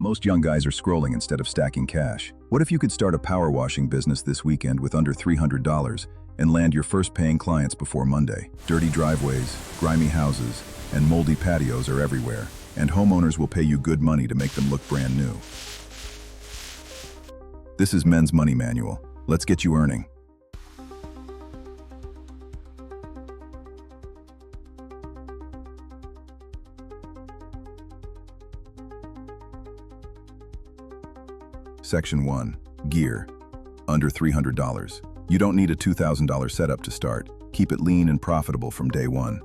Most young guys are scrolling instead of stacking cash. What if you could start a power washing business this weekend with under $300 and land your first paying clients before Monday? Dirty driveways, grimy houses, and moldy patios are everywhere, and homeowners will pay you good money to make them look brand new. This is Men's Money Manual. Let's get you earning. Section 1. Gear. Under $300. You don't need a $2,000 setup to start. Keep it lean and profitable from day one.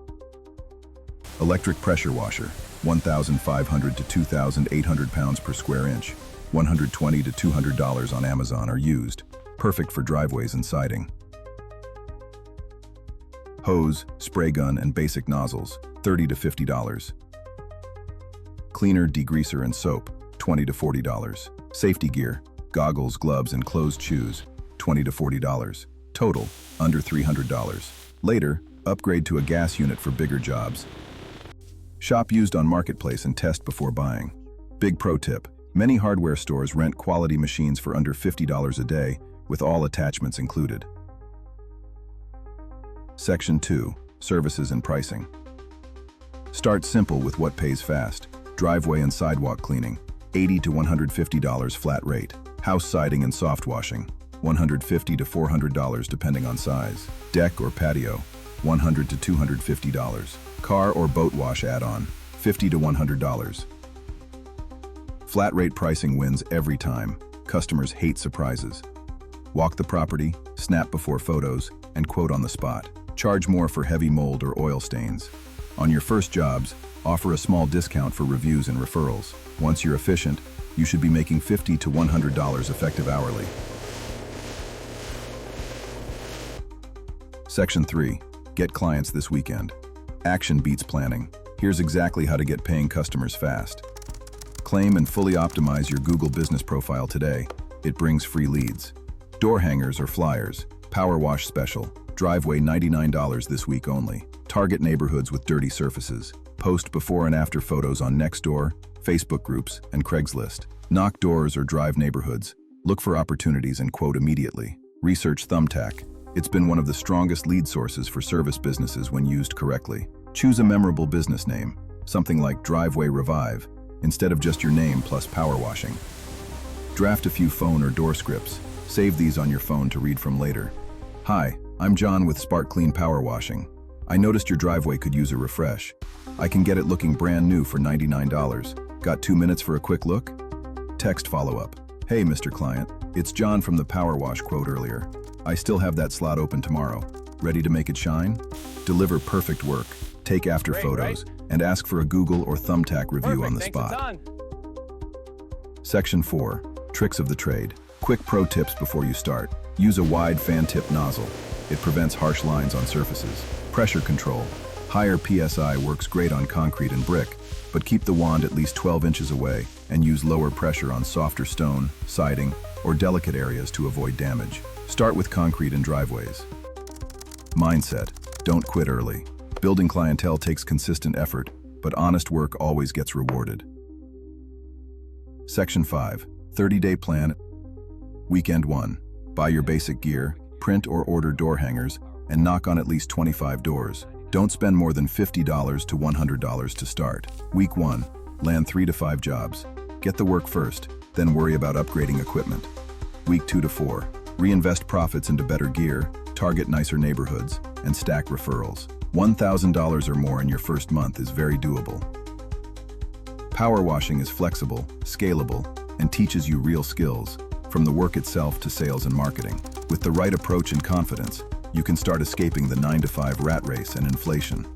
Electric pressure washer. 1,500 to 2,800 pounds per square inch. $120 to $200 on Amazon are used. Perfect for driveways and siding. Hose, spray gun, and basic nozzles. $30 to $50. Cleaner, degreaser, and soap. $20 to $40. Safety gear, goggles, gloves, and closed shoes, $20 to $40. Total, under $300. Later, upgrade to a gas unit for bigger jobs. Shop used on Marketplace and test before buying. Big pro tip, many hardware stores rent quality machines for under $50 a day, with all attachments included. Section 2. Services and pricing. Start simple with what pays fast. Driveway and sidewalk cleaning. $80 to $150 flat rate. House siding and soft washing, $150 to $400 depending on size. Deck or patio, $100 to $250. Car or boat wash add-on, $50 to $100. Flat rate pricing wins every time. Customers hate surprises. Walk the property, snap before photos, and quote on the spot. Charge more for heavy mold or oil stains. On your first jobs, offer a small discount for reviews and referrals. Once you're efficient, you should be making $50 to $100 effective hourly. Section 3. Get clients this weekend. Action beats planning. Here's exactly how to get paying customers fast. Claim and fully optimize your Google business profile today. It brings free leads. Door hangers or flyers. Power wash special. Driveway $99 this week only. Target neighborhoods with dirty surfaces. Post before and after photos on Nextdoor, Facebook groups, and Craigslist. Knock doors or drive neighborhoods. Look for opportunities and quote immediately. Research Thumbtack. It's been one of the strongest lead sources for service businesses when used correctly. Choose a memorable business name, something like Driveway Revive, instead of just your name plus power washing. Draft a few phone or door scripts. Save these on your phone to read from later. Hi, I'm John with Spark Clean Power Washing. I noticed your driveway could use a refresh. I can get it looking brand new for $99. Got 2 minutes for a quick look? Text follow-up. Hey, Mr. Client, it's John from the Power Wash quote earlier. I still have that slot open tomorrow. Ready to make it shine? Deliver perfect work, take after photos, and ask for a Google or Thumbtack review on the spot. Section 4. Tricks of the trade. Quick pro tips before you start. Use a wide fan tip nozzle. It prevents harsh lines on surfaces. Pressure control. Higher PSI works great on concrete and brick, but keep the wand at least 12 inches away and use lower pressure on softer stone, siding, or delicate areas to avoid damage. Start with concrete and driveways. Mindset. Don't quit early. Building clientele takes consistent effort, but honest work always gets rewarded. Section 5. 30-day plan. Weekend 1. Buy your basic gear, print or order door hangers, and knock on at least 25 doors. Don't spend more than $50 to $100 to start. Week 1. Land 3 to 5 jobs. Get the work first, then worry about upgrading equipment. Week 2 to 4. Reinvest profits into better gear, target nicer neighborhoods, and stack referrals. $1,000 or more in your first month is very doable. Power washing is flexible, scalable, and teaches you real skills, from the work itself to sales and marketing. With the right approach and confidence, you can start escaping the 9-to-5 rat race and inflation.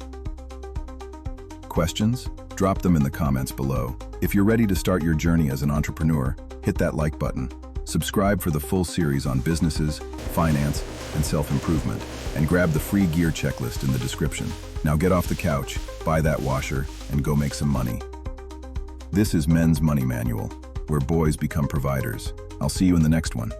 Questions? Drop them in the comments below. If you're ready to start your journey as an entrepreneur, hit that like button. Subscribe for the full series on businesses, finance, and self-improvement, and grab the free gear checklist in the description. Now get off the couch, buy that washer, and go make some money. This is Men's Money Manual, where boys become providers. I'll see you in the next one.